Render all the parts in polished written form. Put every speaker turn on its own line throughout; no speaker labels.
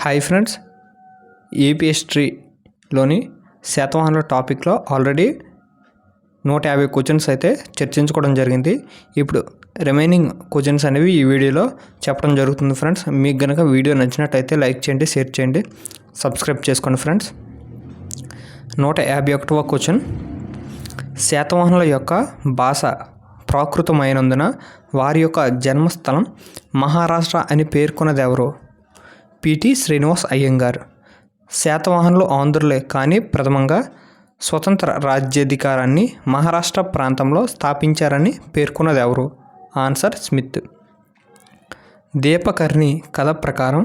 Hi friends, AP హిస్టరీలోని శాతవాహనుల టాపిక్లో already 150 questions అయితే చర్చించుకోవడం జరిగింది. ఇప్పుడు రిమైనింగ్ క్వశ్చన్స్ అనేవి ఈ వీడియోలో చెప్పడం జరుగుతుంది. ఫ్రెండ్స్, మీకు కనుక వీడియో నచ్చినట్టయితే లైక్ చేయండి, షేర్ చేయండి, సబ్స్క్రైబ్ చేసుకోండి. ఫ్రెండ్స్, 151వ క్వశ్చన్, శాతవాహనుల యొక్క భాష ప్రాకృతమైనందున వారి యొక్క జన్మస్థలం మహారాష్ట్ర అని పేర్కొన్నది ఎవరు? పిటి శ్రీనివాస్ అయ్యంగార్. శాతవాహనులు ఆంధ్రులే కానీ ప్రథమంగా స్వతంత్ర రాజ్యాధికారాన్ని మహారాష్ట్ర ప్రాంతంలో స్థాపించారని పేర్కొన్నది ఎవరు? Answer Smith. దీపకర్ణి కథ ప్రకారం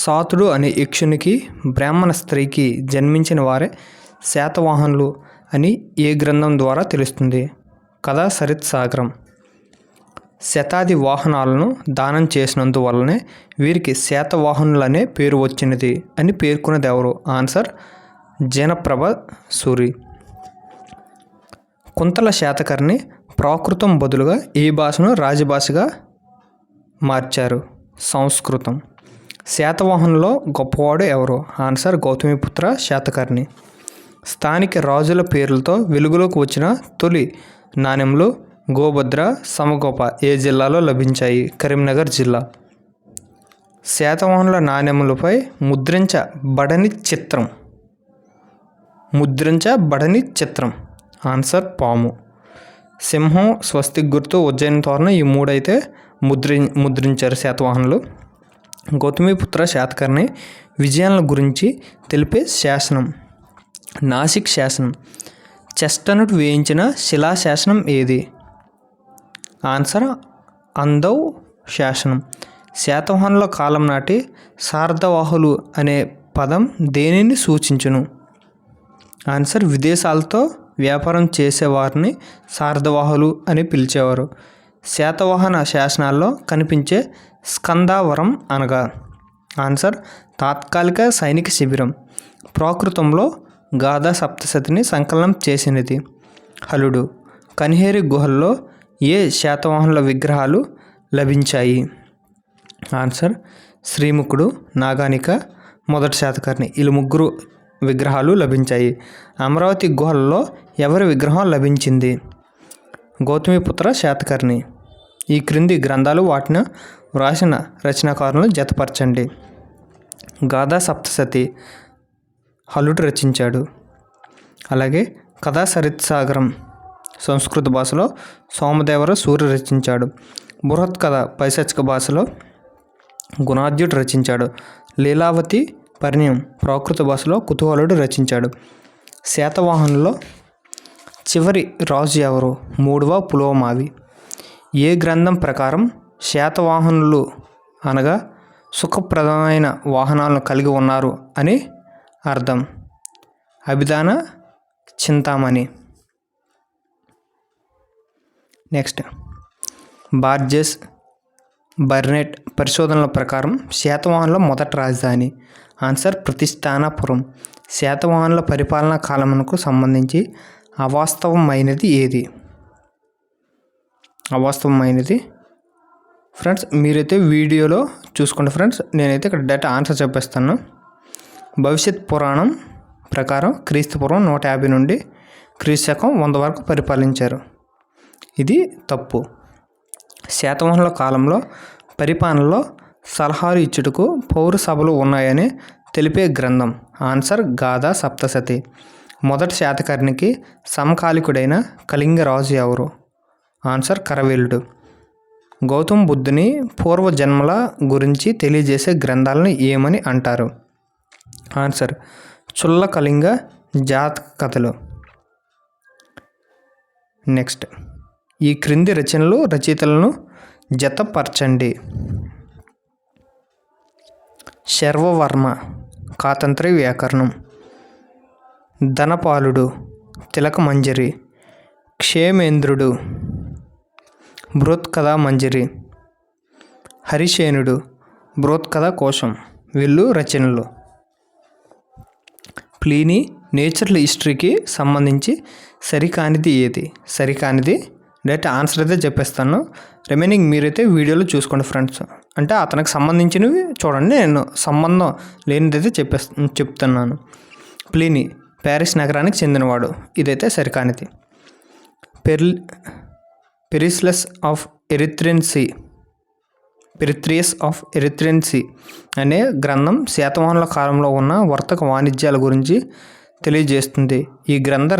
సాతుడు అనే యక్షునికి బ్రాహ్మణ స్త్రీకి జన్మించిన వారే శాతవాహనులు అని ఏ గ్రంథం ద్వారా తెలుస్తుంది? కథా సరిత్ సాగరం. శతాది వాహనాలను దానం చేసినందువల్లనే వీరికి శాతవాహనులనే పేరు వచ్చినది అని పేర్కొన్నది ఎవరు? ఆన్సర్ జనప్రభ సూరి. కుంతల శాతకర్ణి ప్రాకృతం బదులుగా ఏ భాషను రాజభాషగా మార్చారు? సంస్కృతం. శాతవాహనులో గొప్పవాడు ఎవరు? ఆన్సర్ గౌతమిపుత్ర శాతకర్ణి. స్థానిక రాజుల పేర్లతో వెలుగులోకి వచ్చిన తొలి నాణెంలు గోభద్ర, సమగోప ఏ జిల్లాలో లభించాయి? కరీంనగర్ జిల్లా. శాతవాహనుల నాణెములపై ముద్రించబడని చిత్రం ఆన్సర్ పాము. సింహం, స్వస్తిక్ గుర్తు, ఉజ్జయిని తోరణం ఈ మూడైతే ముద్రించారు శాతవాహనులు. గౌతమిపుత్ర శాతకర్ణి విజయాల గురించి తెలిపే శాసనం నాసిక్ శాసనం. చెస్టనట్ వేయించిన శిలాశాసనం ఏది? ఆన్సర్ అందౌ శాసనం. శాతవాహనుల కాలం నాటి సారథవాహులు అనే పదం దేనిని సూచించును? ఆన్సర్ విదేశాలతో వ్యాపారం చేసేవారిని సారథవాహులు అని పిలిచేవారు. శాతవాహన శాసనాల్లో కనిపించే స్కందావరం అనగా? ఆన్సర్ తాత్కాలిక సైనిక శిబిరం. ప్రాకృతంలో గాథా సప్తశతిని సంకలనం చేసినది? హలుడు. కన్హేరి గుహల్లో ఏ శాతవాహనుల విగ్రహాలు లభించాయి? ఆన్సర్ శ్రీముఖుడు, నాగానిక, మొదటి శాతకర్ణి వీళ్ళు ముగ్గురు విగ్రహాలు లభించాయి. అమరావతి గుహల్లో ఎవరి విగ్రహం లభించింది? గౌతమిపుత్ర శాతకర్ణి. ఈ క్రింది గ్రంథాలు వాటిని వ్రాసిన రచనాకారులను జతపరచండి. గాథా సప్తశతి హలుడు రచించాడు. అలాగే కథా సరిత్ సాగరం సంస్కృత భాషలో సోమదేవర సూర్య రచించాడు. బృహత్ కథ పైశాచిక భాషలో గుణాద్యుడు రచించాడు. లీలావతి పరిణయం ప్రాకృత భాషలో కుతూహలుడు రచించాడు. శాతవాహనుల్లో చివరి రాజు ఎవరు? మూడవ పులోమావి. ఏ గ్రంథం ప్రకారం శాతవాహనులు అనగా సుఖప్రదమైన వాహనాలను కలిగి ఉన్నారు అని అర్థం? అభిధాన చింతామణి. నెక్స్ట్, బార్జెస్, బర్నెట్ పరిశోధనల ప్రకారం శాతవాహనుల మొదటి రాజధాని? ఆన్సర్ ప్రతిష్టానపురం. శాతవాహనుల పరిపాలనా కాలమునకు సంబంధించి అవాస్తవమైనది ఏది? అవాస్తవమైనది ఫ్రెండ్స్ మీరైతే వీడియోలో చూసుకోండి. ఫ్రెండ్స్, నేనైతే ఇక్కడ డేటా ఆన్సర్ చెప్పేస్తాను. భవిష్యత్ పురాణం ప్రకారం క్రీస్తుపూర్వం 150 నుండి క్రీస్తుశకం 100 వరకు పరిపాలించారు. ఇది తప్పు. శాతవాహనుల కాలంలో పరిపాలనలో సలహాలు ఇచ్చుటకు పౌర సభలు ఉన్నాయని తెలిపే గ్రంథం? ఆన్సర్ గాథా సప్తశతి. మొదటి శాతకర్ణికి సమకాలికుడైన కళింగ రాజు ఎవరు? ఆన్సర్ కరవేలుడు. గౌతమ బుద్ధుని పూర్వజన్మల గురించి తెలియజేసే గ్రంథాలను ఏమని అంటారు? ఆన్సర్ చుల్ల కళింగ జాతక కథలు. నెక్స్ట్, ఈ క్రింది రచయితలను జతపరచండి. శర్వవర్మ కాతంత్రి వ్యాకరణం. ధనపాలుడు తిలకమంజరి. క్షేమేంద్రుడు బృహత్కథా మంజరి. హరిసేనుడు బృహత్కథా కోశం. వీళ్ళు రచనలు. ప్లీనీ నేచురల్ హిస్టరీకి సంబంధించి సరికానిది ఏది? సరికానిది డైరెక్ట్ ఆన్సర్ అయితే చెప్పేస్తాను. రిమైనింగ్ మీరైతే వీడియోలో చూసుకోండి ఫ్రెండ్స్. అంటే అతనికి సంబంధించినవి చూడండి, నేను సంబంధం లేనిదైతే చెప్తున్నాను. ప్లీనీ ప్యారిస్ నగరానికి చెందినవాడు. ఇదైతే సరికానిది. పెరిస్లస్ ఆఫ్ ఎరిత్రియన్ సీ అనే గ్రంథం శాతవాహనుల కాలంలో ఉన్న వర్తక వాణిజ్యాల గురించి తెలియజేస్తుంది. ఈ గ్రంథ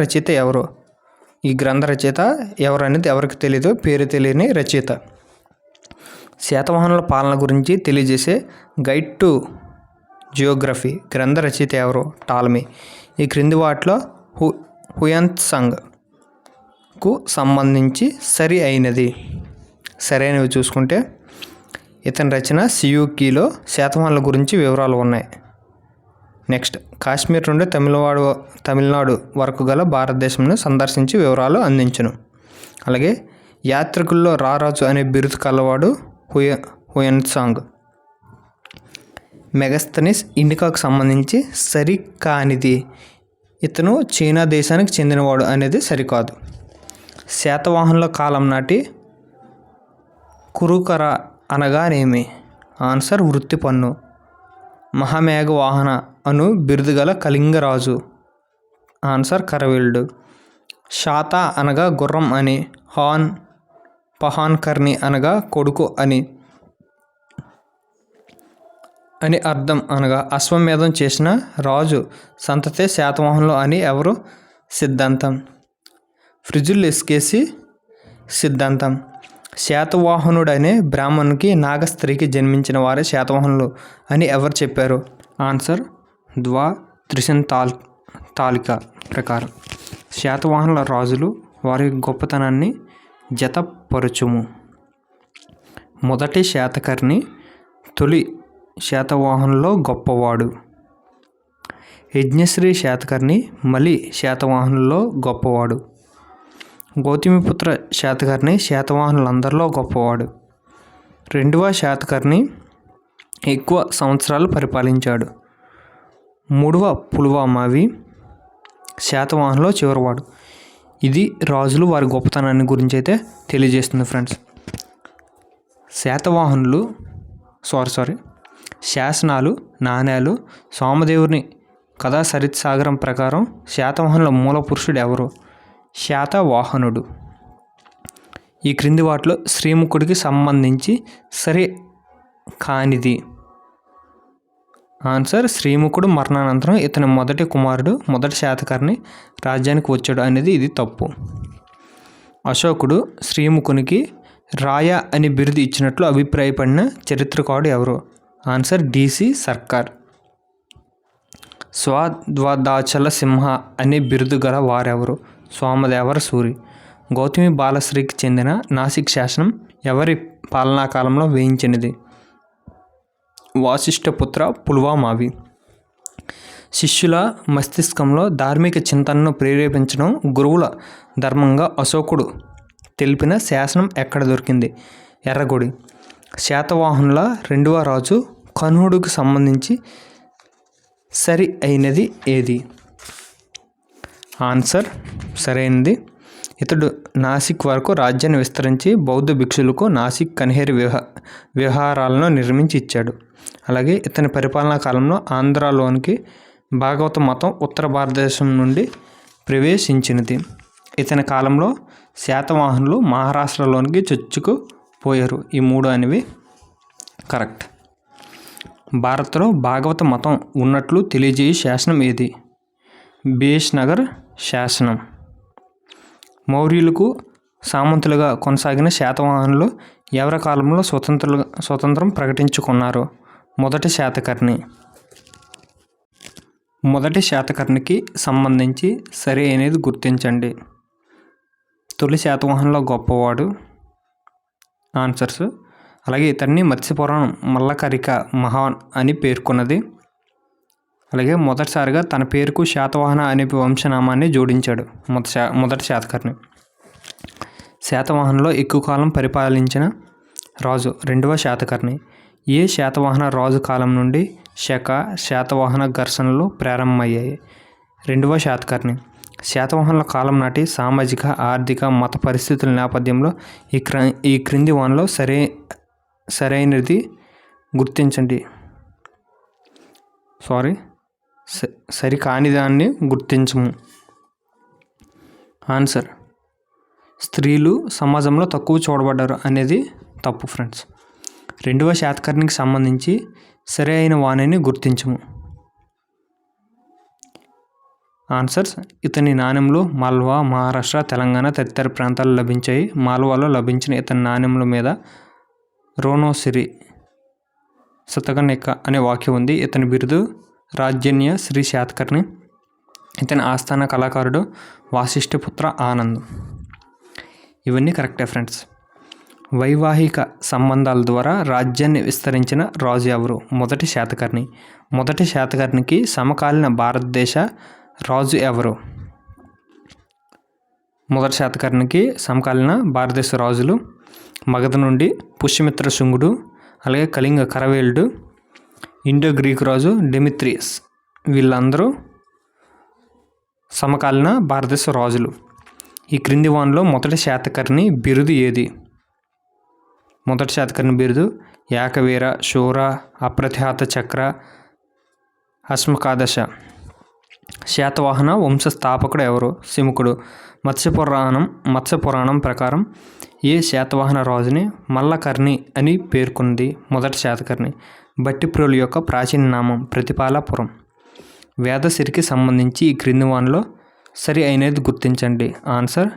రచయిత ఎవరనేది ఎవరికి తెలీదు, పేరు తెలియని రచయిత. శాతవాహనుల పాలన గురించి తెలియజేసే గైడ్ టు జియోగ్రఫీ గ్రంథ రచయిత ఎవరు? టాలమీ. ఈ క్రింది వాటిలో హుయాన్త్సాంగ్కు సంబంధించి సరైనవి చూసుకుంటే ఇతని రచన సియూకీలో శాతవాహనుల గురించి వివరాలు ఉన్నాయి. నెక్స్ట్, కాశ్మీర్ నుండి తమిళనాడు వరకు గల భారతదేశంను సందర్శించి వివరాలు అందించును. అలాగే యాత్రికుల్లో రారాజు అనే బిరుదు కలవాడు హుయాన్త్సాంగ్. మెగస్తనీస్ ఇండికాకు సంబంధించి సరికానిది. ఇతను చైనా దేశానికి చెందినవాడు అనేది సరికాదు. శాతవాహనుల కాలం నాటి కురుకర అనగానేమి? ఆన్సర్ వృత్తి పన్ను. మహామేఘవాహన అను బిరుదు గల కళింగరాజు. ఆన్సర్ కరవీల్డు. శాత అనగా గుర్రం అని, పహాన్కర్ని అనగా కొడుకు అని అర్థం. అనగా అశ్వమేధం చేసిన రాజు సంతతే శాతవాహనులు అని ఎవరు సిద్ధాంతం. ఫ్రిజుల్లెస్కేసి సిద్ధాంతం. శాతవాహనుడనే బ్రాహ్మణునికి నాగస్త్రీకి జన్మించిన వారే శాతవాహనులు అని ఎవరు చెప్పారు? ఆన్సర్ తాళిక ప్రకారం. శాతవాహనుల రాజులు వారి గొప్పతనాన్ని జతపరచుము. మొదటి శాతకర్ణి తొలి శాతవాహనుల్లో గొప్పవాడు. యజ్ఞశ్రీ శాతకర్ణి మలి శాతవాహనుల్లో గొప్పవాడు. గౌతమిపుత్ర శాతకర్ణి శాతవాహనులందరిలో గొప్పవాడు. రెండవ శాతకర్ణి ఎక్కువ సంవత్సరాలు పరిపాలించాడు. మూడవ పులువామావి శాతవాహనులో చివరివాడు. ఇది రాజులు వారి గొప్పతనాన్ని గురించి అయితే తెలియజేస్తుంది ఫ్రెండ్స్. శాసనాలు, నాణేలు, సోమదేవుని కథా సరిత్సాగరం ప్రకారం శాతవాహనుల మూల పురుషుడు ఎవరు? శాతవాహనుడు. ఈ క్రింది వాటిలో శ్రీముఖుడికి సంబంధించి సరి కానిది. ఆన్సర్ శ్రీముఖుడు మరణానంతరం ఇతని మొదటి కుమారుడు మొదటి శాతకర్ణి రాజ్యానికి వచ్చాడు అనేది ఇది తప్పు. అశోకుడు శ్రీముఖునికి రాయ అని బిరుదు ఇచ్చినట్లు అభిప్రాయపడిన చరిత్రకారుడు ఎవరు? ఆన్సర్ డిసి సర్కార్. స్వాద్వాదాచల సింహ అనే బిరుదు గల వారెవరు? సోమదేవర సూరి. గౌతమి బాలశ్రీకి చెందిన నాసిక్ శాసనం ఎవరి పాలనా కాలంలో వేయించినది? వాసిష్ఠపుత్ర పులువామావి. శిష్యుల మస్తిష్కంలో ధార్మిక చింతనను ప్రేరేపించడం గురువుల ధర్మంగా అశోకుడు తెలిపిన శాసనం ఎక్కడ దొరికింది? ఎర్రగుడి. శాతవాహనుల రెండవ రాజు కన్హుడికి సంబంధించి సరి అయినది ఏది? ఆన్సర్ సరైనది. ఇతడు నాసిక్ వరకు రాజ్యాన్ని విస్తరించి బౌద్ధ భిక్షులకు నాసిక్ కన్హేరి విహారాలను నిర్మించి ఇచ్చాడు. అలాగే ఇతని పరిపాలనా కాలంలో ఆంధ్రాలోనికి భాగవత మతం ఉత్తర భారతదేశం నుండి ప్రవేశించినది. ఇతని కాలంలో శాతవాహనులు మహారాష్ట్రలోనికి చొచ్చుకుపోయారు. ఈ మూడు అనేవి కరెక్ట్. భారత్లో భాగవత మతం ఉన్నట్లు తెలియజేయ శాసనం ఏది? బేష్నగర్ శాసనం. మౌర్యులకు సామంతులుగా కొనసాగిన శాతవాహనులు ఎవరి కాలంలో స్వతంత్రం ప్రకటించుకున్నారు? మొదటి శాతకర్ణి. మొదటి శాతకర్ణికి సంబంధించి సరి అనేది గుర్తించండి. తొలి శాతవాహనులో గొప్పవాడు. ఆన్సర్స్. అలాగే ఇతన్ని మత్స్యపురాణం మల్లకరిక మహాన్ అని పేర్కొన్నది. అలాగే మొదటిసారిగా తన పేరుకు శాతవాహన అనే వంశనామాన్ని జోడించాడు మొదటి శాతకర్ణి. శాతవాహనంలో ఎక్కువ కాలం పరిపాలించిన రాజు రెండవ శాతకర్ణి. ఏ శాతవాహన రాజు కాలం నుండి శాతవాహన ఘర్షణలు ప్రారంభమయ్యాయి? రెండవ శాతకర్ణి. శాతవాహనుల కాలం నాటి సామాజిక, ఆర్థిక, మత పరిస్థితుల నేపథ్యంలో ఈ క్రింది వానిలో సరైనది గుర్తించండి. సరికాని దాన్ని గుర్తించము. ఆన్సర్ స్త్రీలు సమాజంలో తక్కువ చూడబడ్డారు అనేది తప్పు ఫ్రెండ్స్. 2వ శాతకర్ణికి సంబంధించి సరి అయిన వాణిని గుర్తించము. ఆన్సర్స్ ఇతని నాణెంలు మాల్వా, మహారాష్ట్ర, తెలంగాణ తదితర ప్రాంతాల్లో లభించాయి. మాల్వాలో లభించిన ఇతని నాణెంల మీద రోనోసిరి శతకనిక అనే వాక్యం ఉంది. ఇతని బిరుదు రాజన్య శ్రీ శాతకర్ణి. ఇతని ఆస్థాన కళాకారుడు వాసిష్ఠపుత్ర ఆనంద్. ఇవన్నీ కరెక్టే ఫ్రెండ్స్. వైవాహిక సంబంధాల ద్వారా రాజ్యాన్ని విస్తరించిన రాజు ఎవరు? మొదటి శాతకర్ణి. మొదటి శాతకర్ణికి సమకాలీన భారతదేశ రాజు ఎవరు? మొదటి శాతకర్ణికి సమకాలీన భారతదేశ రాజులు మగధ నుండి పుష్యమిత్ర శుంగుడు, అలాగే కళింగ కరవేలుడు, ఇండో గ్రీక్ రాజు డెమిత్రియస్. వీళ్ళందరూ సమకాలీన భారతదేశ రాజులు. ఈ క్రింది వానిలో మొదటి శాతకర్ణి బిరుదు ఏది? మొదటి శాతకర్ణి బిరుదు ఏకవీర, శూర, అప్రతిహత చక్ర, అశ్మకాదశ. శాతవాహన వంశ స్థాపకుడు ఎవరు? సిముకుడు. మత్స్యపురాణం ప్రకారం ఏ శాతవాహన రాజుని మల్లకర్ణి అని పేర్కొంది? మొదటి శాతకర్ణి. భట్టిప్రోలు యొక్క ప్రాచీన నామం ప్రతిపాలపురం. వేదసిరికి సంబంధించి ఈ క్రింది వానిలో సరి అయినది గుర్తించండి. ఆన్సర్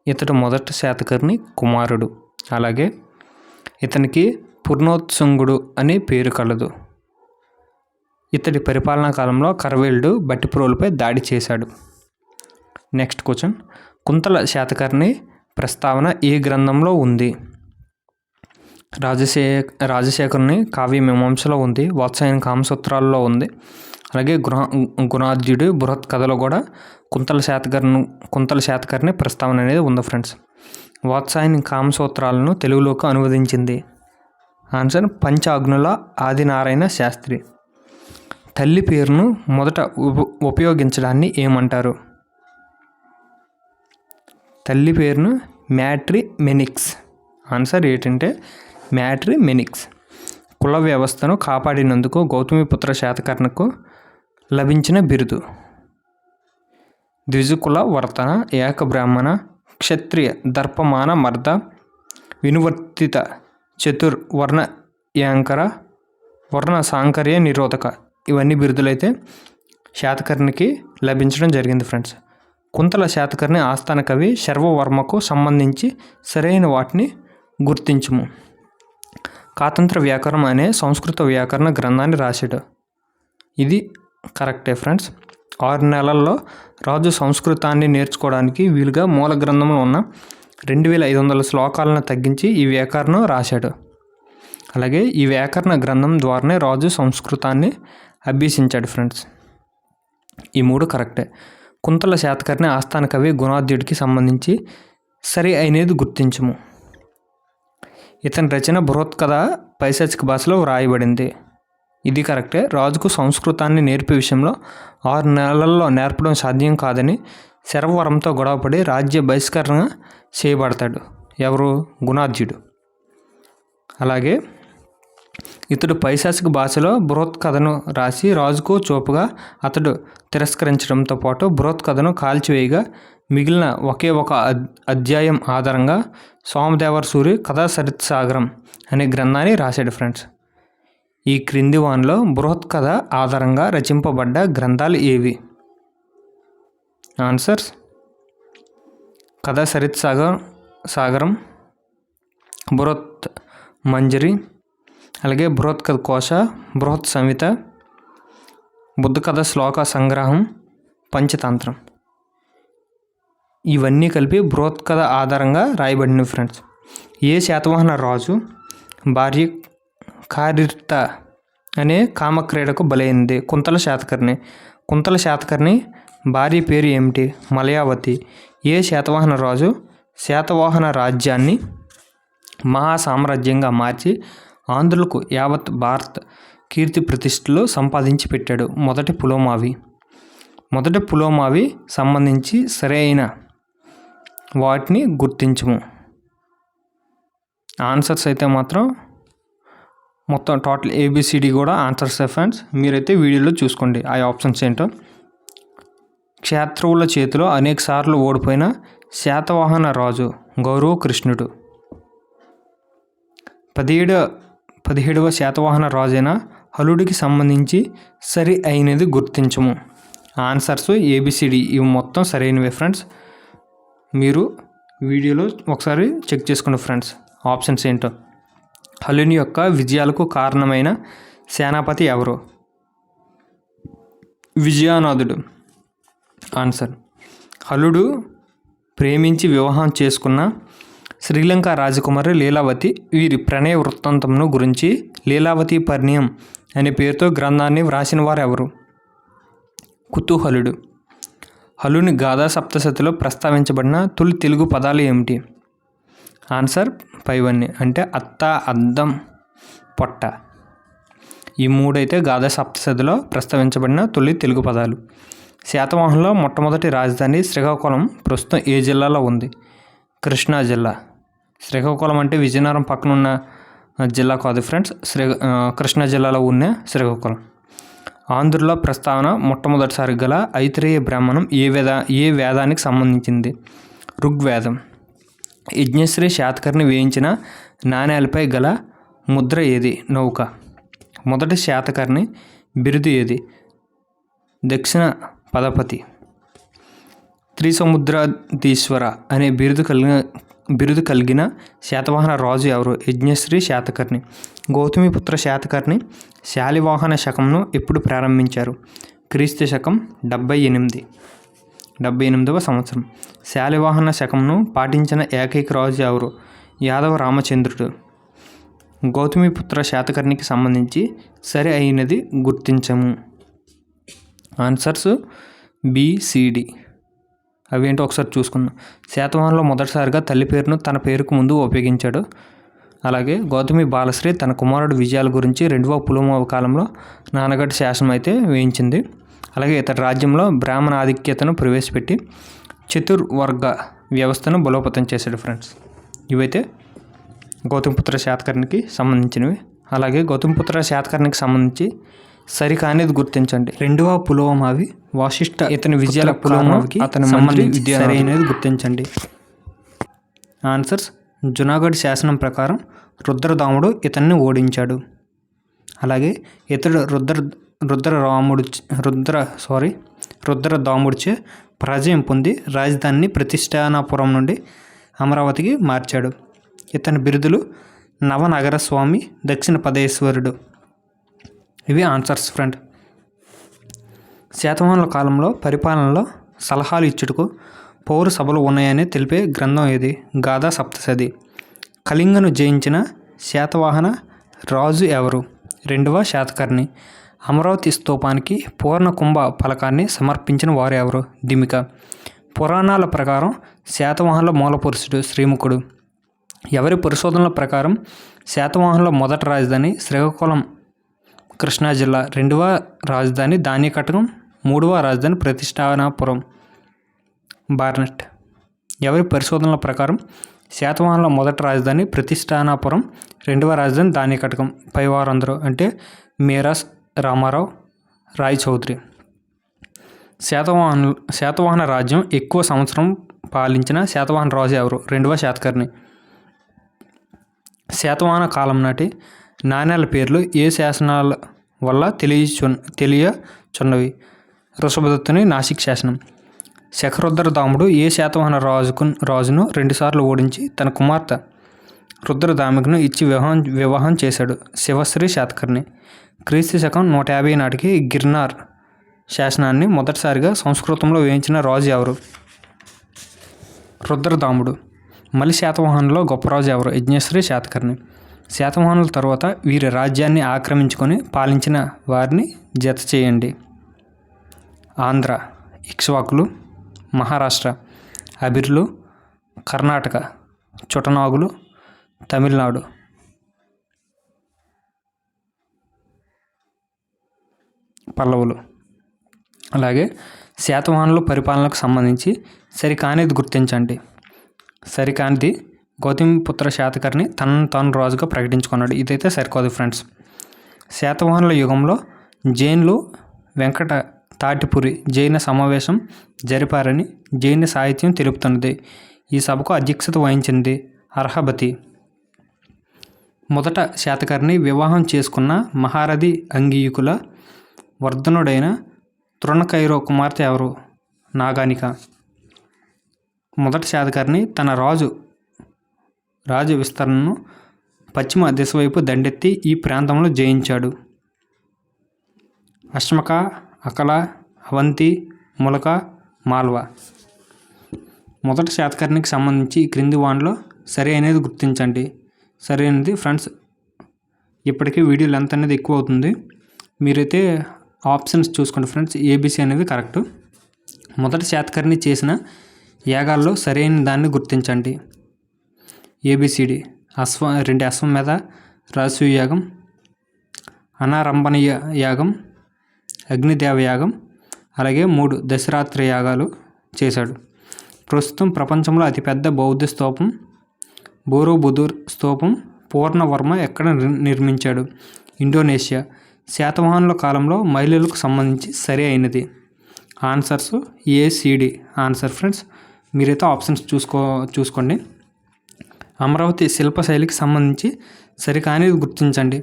ఇతడు మొదటి శాతకర్ణి కుమారుడు. అలాగే ఇతనికి పూర్ణోత్సుంగుడు అనే పేరు కలదు. ఇతడి పరిపాలనా కాలంలో కరవేలుడు భట్టిప్రోలుపై దాడి చేశాడు. Next question. కుంతల శాతకర్ణి ప్రస్తావన ఏ గ్రంథంలో ఉంది? రాజశేఖరుని కావ్యమీమాంసలో ఉంది, వాత్సాయన కామసూత్రాల్లో ఉంది, అలాగే గుణాద్యుడి బృహత్ కథలో కూడా కుంతల శాతకర్ణి ప్రస్తావన అనేది ఉంది ఫ్రెండ్స్. వాత్సాయని కామసూత్రాలను తెలుగులోకి అనువదించింది. ఆన్సర్ పంచాగ్నుల ఆదినారాయణ శాస్త్రి. తల్లి పేరును మొదట ఉపయోగించడాన్ని ఏమంటారు? తల్లి పేరును మ్యాట్రిమెనిక్స్. ఆన్సర్ ఏంటంటే మ్యాట్రిమెనిక్స్. కుల వ్యవస్థను కాపాడినందుకు గౌతమిపుత్ర శాతకర్ణికు లభించిన బిరుదు ద్విజకుల వర్తన, ఏక బ్రాహ్మణ, క్షత్రియ, దర్పమాన మర్ద, వినువర్తిత, చతుర్వర్ణయాంకర, వర్ణ సాంకర్య నిరోధక. ఇవన్నీ బిరుదులైతే శాతకర్ణికి లభించడం జరిగింది ఫ్రెండ్స్. కుంతల శాతకర్ణి ఆస్థాన కవి శర్వవర్మకు సంబంధించి సరైన వాటిని గుర్తించుము. కాతంత్ర వ్యాకరణం అనే సంస్కృత వ్యాకరణ గ్రంథాన్ని రాశాడు. ఇది కరెక్టే ఫ్రెండ్స్. 6 నెలల్లో రాజు సంస్కృతాన్ని నేర్చుకోవడానికి వీలుగా మూల గ్రంథంలో ఉన్న 2500 శ్లోకాలను తగ్గించి ఈ వ్యాకరణం రాశాడు. అలాగే ఈ వ్యాకరణ గ్రంథం ద్వారానే రాజు సంస్కృతాన్ని అభ్యసించాడు ఫ్రెండ్స్. ఈ 3 కరెక్టే. కుంతల శాతకర్ణి ఆస్థాన కవి గుణాద్యుడికి సంబంధించి సరి అయినది గుర్తించము. ఇతని రచన బృహత్ కథ పైశాచిక భాషలో వ్రాయబడింది. ఇది కరెక్టే. రాజుకు సంస్కృతాన్ని నేర్పే విషయంలో 6 నెలల్లో నేర్పడం సాధ్యం కాదని శర్వవర్మతో గొడవపడి రాజ్య బహిష్కరణ చేయబడతాడు. ఎవరు? గుణాద్యుడు. అలాగే ఇతడు పైశాచిక భాషలో బృహత్ కథను రాసి రాజుకు చూపుగా అతడు తిరస్కరించడంతో పాటు బృహత్ కథను కాల్చివేయగా మిగిలిన ఒకే ఒక అధ్యాయం ఆధారంగా సోమదేవర సూరి కథా సరిత్సాగరం అనే గ్రంథాన్ని రాశాడు ఫ్రెండ్స్. ఈ క్రింది వానిలో బృహత్ కథ ఆధారంగా రచింపబడ్డ గ్రంథాలు ఏవి? ఆన్సర్స్ కథా సరిత్సాగరం, బృహత్ మంజరి, అలాగే బృహత్ కథ కోశ, బృహత్ సంహిత, బుద్ధ కథ శ్లోక సంగ్రహం, పంచతంత్రం. ఇవన్నీ కలిపి బృహత్ కథ ఆధారంగా రాయబడినవి ఫ్రెండ్స్. ఏ శాతవాహన రాజు భార్య కారిర్త అనే కామక్రీడకు బలైంది? కుంతల శాతకర్ణి. కుంతల శాతకర్ణి భార్య పేరు ఏమిటి? మలయావతి. ఏ శాతవాహన రాజు శాతవాహన రాజ్యాన్ని మహాసామ్రాజ్యంగా మార్చి ఆంధ్రులకు యావత్ భారత్ కీర్తి ప్రతిష్టలు సంపాదించి పెట్టాడు? మొదటి పులోమావి. మొదటి పులోమావి సంబంధించి సరైన వాటిని గుర్తించము. ఆన్సర్స్ అయితే మాత్రం మొత్తం టోటల్ ఏబిసిడి కూడా ఆన్సర్స్ ఫ్రెండ్స్. మీరైతే వీడియోలో చూసుకోండి ఆ ఆప్షన్స్ ఏంటో. క్షత్రవుల చేతిలో అనేక సార్లు ఓడిపోయిన శాతవాహన రాజు గౌరవకృష్ణుడు. 17వ శాతవాహన రాజైన హలుడికి సంబంధించి సరి అయినది గుర్తించము. ఆన్సర్స్ ఏబిసిడి ఇవి మొత్తం సరైనవే ఫ్రెండ్స్. మీరు వీడియోలో ఒకసారి చెక్ చేసుకోండి ఫ్రెండ్స్ ఆప్షన్స్ ఏంటో. హలుని యొక్క విజయాలకు కారణమైన సేనాపతి ఎవరు? విజయానాథుడు. ఆన్సర్. హలుడు ప్రేమించి వివాహం చేసుకున్న శ్రీలంక రాజకుమారి లీలావతి. వీరి ప్రణయ వృత్తాంతంను గురించి లీలావతి పరిణయం అనే పేరుతో గ్రంథాన్ని వ్రాసిన వారు ఎవరు? కుతూహలుడు. హలుని గాథా సప్తశతిలో ప్రస్తావించబడిన తొలి తెలుగు పదాలు ఏమిటి? ఆన్సర్ పైవన్నీ, అంటే అత్త, అద్దం, పొట్ట. ఈ మూడైతే గాథా సప్తశతిలో ప్రస్తావించబడిన తొలి తెలుగు పదాలు. శాతవాహనంలో మొట్టమొదటి రాజధాని శ్రీకాకుళం ప్రస్తుతం ఏ జిల్లాలో ఉంది? కృష్ణా జిల్లా. శ్రీకాకుళం అంటే విజయనగరం పక్కన ఉన్న జిల్లా కాదు ఫ్రెండ్స్, కృష్ణా జిల్లాలో ఉన్న శ్రీకాకుళం. ఆంధ్రుల ప్రస్తావన మొట్టమొదటిసారి గల ఐతరేయ బ్రాహ్మణం ఏ వేదానికి సంబంధించింది? ఋగ్వేదం. యజ్ఞశ్రీ శాతకర్ణి వేయించిన నాణేలపై గల ముద్ర ఏది? నౌక. మొదటి శాతకర్ణి బిరుదు ఏది? దక్షిణ పదపతి. త్రిసముద్రాధీశ్వర అనే బిరుదు కలిగిన శాతవాహన రాజు ఎవరు? యజ్ఞశ్రీ శాతకర్ణి. గౌతమిపుత్ర శాతకర్ణి శాలివాహన శకంను ఎప్పుడు ప్రారంభించారు? క్రీస్తు శకం 78వ సంవత్సరం. శాలివాహన శకంను పాటించిన ఏకైక రాజు ఎవరు? యాదవ రామచంద్రుడు. గౌతమిపుత్ర శాతకర్ణికి సంబంధించి సరి అయినది గుర్తించము. Answers BCD. అవేంటో ఒకసారి చూసుకుందాం. శాతవాహనంలో మొదటిసారిగా తల్లి పేరును తన పేరుకు ముందు ఉపయోగించాడు. అలాగే గౌతమి బాలశ్రీ తన కుమారుడు విజయాల గురించి 2వ పులోమ కాలంలో నాన్నగడ్డ శాసనం అయితే వేయించింది. అలాగే ఇతర రాజ్యంలో బ్రాహ్మణ ఆధిక్యతను ప్రవేశపెట్టి చతుర్వర్గ వ్యవస్థను బలోపేతం చేశాడు ఫ్రెండ్స్. ఇవైతే గౌతమిపుత్ర శాతకర్ణికి సంబంధించినవి. అలాగే గౌతమిపుత్ర శాతకర్ణికి సంబంధించి సరికానేది గుర్తించండి. 2వ పులోమావి వాసిష్ఠ ఇతని విజయాల పులోమావికి అతని మంత్రి సరైనది గుర్తించండి. ఆన్సర్స్. జునాగఢ్ శాసనం ప్రకారం రుద్రదాముడు ఇతన్ని ఓడించాడు. అలాగే ఇతడు రుద్రదాముడిచే పరాజయం పొంది రాజధానిని ప్రతిష్టానాపురం నుండి అమరావతికి మార్చాడు. ఇతని బిరుదులు నవనగర స్వామి, దక్షిణ పదేశ్వరుడు. ఇవి ఆన్సర్స్ ఫ్రెండ్. శాతవాహనుల కాలంలో పరిపాలనలో సలహాలు ఇచ్చుటకు పౌర సభలు ఉన్నాయని తెలిపే గ్రంథం ఏది? గాథా సప్తశతి. కళింగను జయించిన శాతవాహన రాజు ఎవరు? 2వ శాతకర్ణి. అమరావతి స్తూపానికి పూర్ణ కుంభ ఫలకాన్ని సమర్పించిన వారు ఎవరు? దిమిక. పురాణాల ప్రకారం శాతవాహనుల మూలపురుషుడు శ్రీముఖుడు. ఎవరి పరిశోధనల ప్రకారం శాతవాహనుల మొదటి రాజధాని శ్రీకాకుళం కృష్ణా జిల్లా, 2వ రాజధాని ధాన్యకటకం, 3వ రాజధాని ప్రతిష్టానాపురం బార్నెట్. ఎవరి పరిశోధనల ప్రకారం శాతవాహనుల మొదటి రాజధాని ప్రతిష్టానాపురం, 2వ రాజధాని ధాన్యకటకం. పైవారందరూ అంటే మీరాస్ రామారావు, రాయ్ చౌదరి. శాతవాహన రాజ్యం ఎక్కువ సంవత్సరం పాలించిన శాతవాహన రాజు ఎవరు? 2వ శాతకర్ణి. శాతవాహన కాలం నాటి నాణేల పేర్లు ఏ శాసనాల వల్ల తెలియచున్నవి? వృషభదత్తుని నాసిక్ శాసనం. శకరుద్రదాముడు ఏ శాతవాహన రాజును 2 సార్లు ఓడించి తన కుమార్తె రుద్రదామికను ఇచ్చి వివాహం చేశాడు? శివశ్రీ శాతకర్ణి. క్రీస్తు శకం 150 నాటికి గిర్నార్ శాసనాన్ని మొదటిసారిగా సంస్కృతంలో వేయించిన రాజు ఎవరు? రుద్రదాముడు. మలి శాతవాహనంలో గొప్ప రాజు ఎవరు? యజ్ఞశ్రీ శాతకర్ణి. శాతవాహనుల తర్వాత వీరి రాజ్యాన్ని ఆక్రమించుకొని పాలించిన వారిని జత చేయండి. ఆంధ్ర ఇక్ష్వాకులు, మహారాష్ట్ర అబిర్లు, కర్ణాటక చుటనాగులు, తమిళనాడు పల్లవులు. అలాగే శాతవాహనుల పరిపాలనకు సంబంధించి సరికానిది గుర్తించండి. సరికానిది గౌతమిపుత్ర శాతకర్ణి తనను తాను రాజుగా ప్రకటించుకున్నాడు. ఇదైతే సరికాదు ఫ్రెండ్స్. శాతవాహనుల యుగంలో జైన్లు వెంకట తాటిపురి జైన సమావేశం జరిపారని జైన సాహిత్యం తెలుపుతున్నది. ఈ సభకు అధ్యక్షత వహించింది అర్హబతి. మొదట శాతకర్ణి వివాహం చేసుకున్న మహారథి అంగీయుకుల వర్ధనుడైన తృణకైరో కుమార్తె ఎవరు? నాగానిక. మొదటి శాతకర్ణి తన రాజు విస్తరణను పశ్చిమ దిశ వైపు దండెత్తి ఈ ప్రాంతంలో జయించాడు. అశ్మక, అకల, అవంతి, ములక, మాల్వ. మొదటి శాతకర్ణికి సంబంధించి ఈ క్రింది వానిలో సరి అనేది గుర్తించండి. సరి అనేది ఫ్రెండ్స్, ఇప్పటికీ వీడియో లెంత్ అనేది ఎక్కువ అవుతుంది. మీరైతే ఆప్షన్స్ చూసుకోండి ఫ్రెండ్స్. ఏబిసి అనేది కరెక్ట్. మొదటి శాతకర్ణి చేసిన యాగాల్లో సరైన దాన్ని గుర్తించండి. ఏబిసిడి: 2 అశ్వమేధ రాజసూయ యాగం, అనారంభణ యాగం, అగ్నిదేవ యాగం, అలాగే 3 దశరాత్రి యాగాలు చేశాడు. ప్రస్తుతం ప్రపంచంలో అతిపెద్ద బౌద్ధ స్తూపం బోరోబుదూర్ స్తూపం పూర్ణవర్మ ఎక్కడ నిర్మించాడు? ఇండోనేషియా. శాతవాహనుల కాలంలో మహిళలకు సంబంధించి సరి అయినది. Answers ACD answer friends. మీరైతే ఆప్షన్స్ చూసుకోండి. అమరావతి శిల్పశైలికి సంబంధించి సరికానిది గుర్తించండి.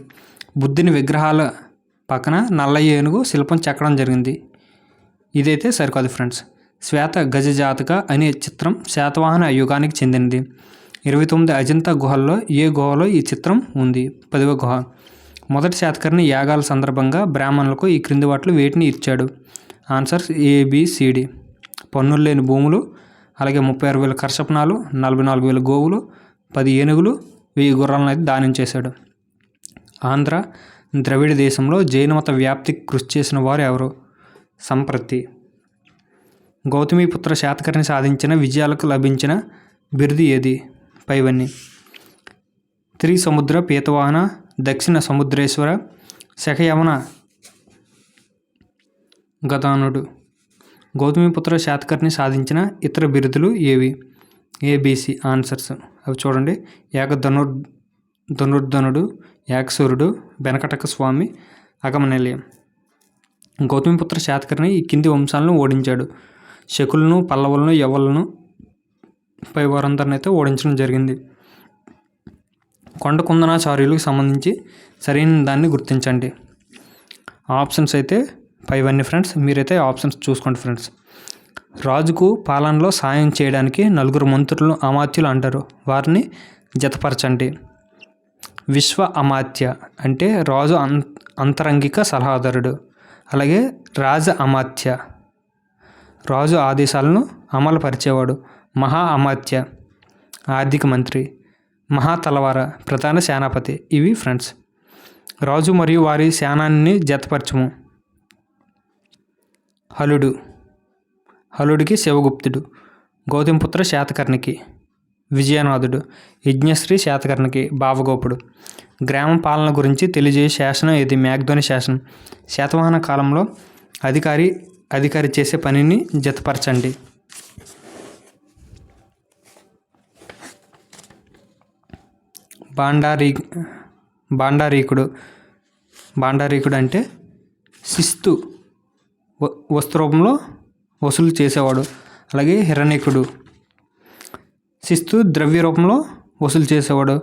బుద్ధుని విగ్రహాల పక్కన నల్ల ఏనుగు శిల్పం చెక్కడం జరిగింది. ఇదైతే సరికాదు ఫ్రెండ్స్. శ్వేత గజజాతక అనే చిత్రం శాతవాహన యుగానికి చెందినది. 29 అజంతా గుహల్లో ఏ గుహలో ఈ చిత్రం ఉంది? 10వ గుహ. మొదటి శాతకర్ణి యాగాల సందర్భంగా బ్రాహ్మణులకు ఈ క్రింది వాటిలో వేటిని ఇచ్చాడు? ఆన్సర్స్ ఏబిసిడి: పన్నులు లేని భూములు, అలాగే 36,000 కర్షపణాలు, 44,000 గోవులు, 10 ఏనుగులు, 1000 గుర్రాలను అయితే దానం చేశాడు. ఆంధ్ర ద్రవిడ దేశంలో జైనమత వ్యాప్తికి కృషి చేసిన వారు ఎవరు? సంప్రతి. గౌతమిపుత్ర శాతకర్ణి సాధించిన విజయాలకు లభించిన బిరుదు ఏది? పైవన్నీ. త్రిసముద్ర పీతవాహన, దక్షిణ సముద్రేశ్వర, శఖయవన గదానుడు. గౌతమిపుత్ర శాతకర్ణి సాధించిన ఇతర బిరుదులు ఏవి? ఏబిసి ఆన్సర్స్ అవి చూడండి. ధనుర్ధనుడు, యాగశూరుడు, వెనకటక స్వామి, అగమనిలయం. గౌతమిపుత్ర శాతకర్ణి ఈ కింది వంశాలను ఓడించాడు. శకులను, పల్లవులను, యవ్వలను పై వారందరిని అయితే ఓడించడం జరిగింది. కొండ కుందనాచార్యులకు సంబంధించి సరైన దాన్ని గుర్తించండి. ఆప్షన్స్ అయితే పైవన్నీ ఫ్రెండ్స్. మీరైతే ఆప్షన్స్ చూసుకోండి ఫ్రెండ్స్. రాజుకు పాలనలో సాయం చేయడానికి 4 మంత్రులు అమాత్యులు అంటారు. వారిని జతపరచండి. విశ్వ అమాత్య అంటే రాజు అంతరంగిక సలహాదారుడు. అలాగే రాజ అమాత్య రాజు ఆదేశాలను అమలుపరిచేవాడు. మహా అమాత్య ఆర్థిక మంత్రి. మహా తలవార ప్రధాన సేనాపతి. ఇవి ఫ్రెండ్స్. రాజు మరియు వారి సేనాన్ని జతపరచము. హలుడికి శివగుప్తుడు. గౌతమిపుత్ర శాతకర్ణికి విజయనాథుడు. యజ్ఞశ్రీ శాతకర్ణికి భావగోపుడు. గ్రామ పాలన గురించి తెలియజేయ శాసనం ఏది? మ్యాగ్ధోని శాసనం. శాతవాహన కాలంలో అధికారి చేసే పనిని జతపరచండి. బాండారీకుడు అంటే శిస్తు వస్తు రూపంలో వసూలు చేసేవాడు. అలాగే హిరణ్యకుడు శిస్తు ద్రవ్య రూపంలో వసూలు చేసేవాడు.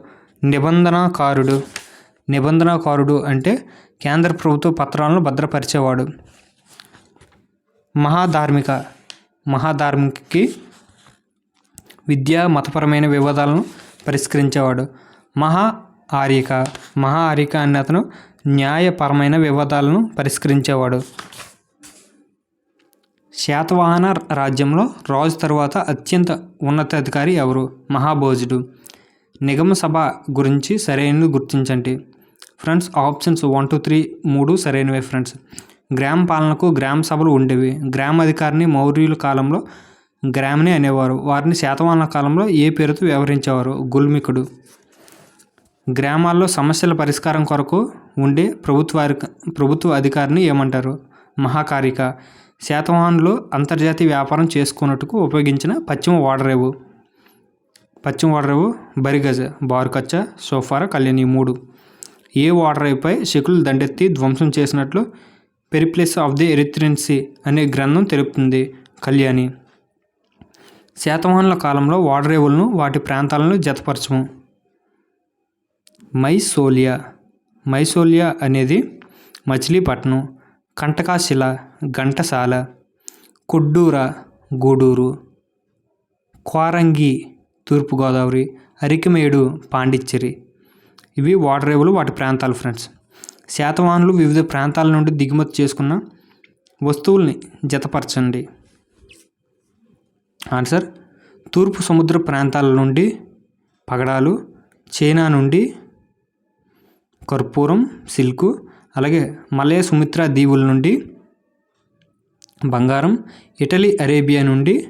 నిబంధనకారుడు అంటే కేంద్ర ప్రభుత్వ పత్రాలను భద్రపరిచేవాడు. మహాధార్మికి విద్యా మతపరమైన వివాదాలను పరిష్కరించేవాడు. మహా ఆర్యక అనే అతను న్యాయపరమైన వివాదాలను పరిష్కరించేవాడు. శాతవాహన రాజ్యంలో రాజు తరువాత అత్యంత ఉన్నతాధికారి ఎవరు? మహాభోజుడు. నిగమ సభ గురించి సరైనది గుర్తించండి. ఫ్రెండ్స్ ఆప్షన్స్ 1, 2, 3 3 సరైనవే ఫ్రెండ్స్. గ్రామ పాలనకు గ్రామ సభలు ఉండేవి. గ్రామాధికారిని మౌర్యుల కాలంలో గ్రామని అనేవారు. వారిని శాతవాహన కాలంలో ఏ పేరుతో వ్యవహరించేవారు? గుల్మికుడు. గ్రామాల్లో సమస్యల పరిష్కారం కొరకు ఉండే ప్రభుత్వ అధికారిని ఏమంటారు? మహాకారిక. శాతవాహనులు అంతర్జాతీయ వ్యాపారం చేసుకున్నట్టుకు ఉపయోగించిన పశ్చిమ ఓడరేవు బరిగజ, బారుకచ్చ, సోఫార, కళ్యాణి. 3 ఏ ఓడరేవుపై శకులు దండెత్తి ధ్వంసం చేసినట్లు Periplus of the Erythraean Sea అనే గ్రంథం తెలుపుతుంది. కళ్యాణి. శాతవాహనుల కాలంలో ఓడరేవులను వాటి ప్రాంతాలను జతపరచము. మైసోలియా అనేది మచిలీపట్నం. కంటకాశిల ఘంటసాల. కొడ్డూర గూడూరు. కోరంగి తూర్పుగోదావరి. అరికమేడు పాండిచ్చేరి. ఇవి ఓడరేవులు, వాటి ప్రాంతాలు ఫ్రెండ్స్. శాతవాహనులు వివిధ ప్రాంతాల నుండి దిగుమతి చేసుకున్న వస్తువుల్ని జతపరచండి. ఆన్సర్ తూర్పు సముద్ర ప్రాంతాల నుండి పగడాలు, చైనా నుండి కర్పూరం సిల్కు, అలాగే మలయ సుమిత్ర దీవుల నుండి బంగారం, ఇటలీ అరేబియా నుండి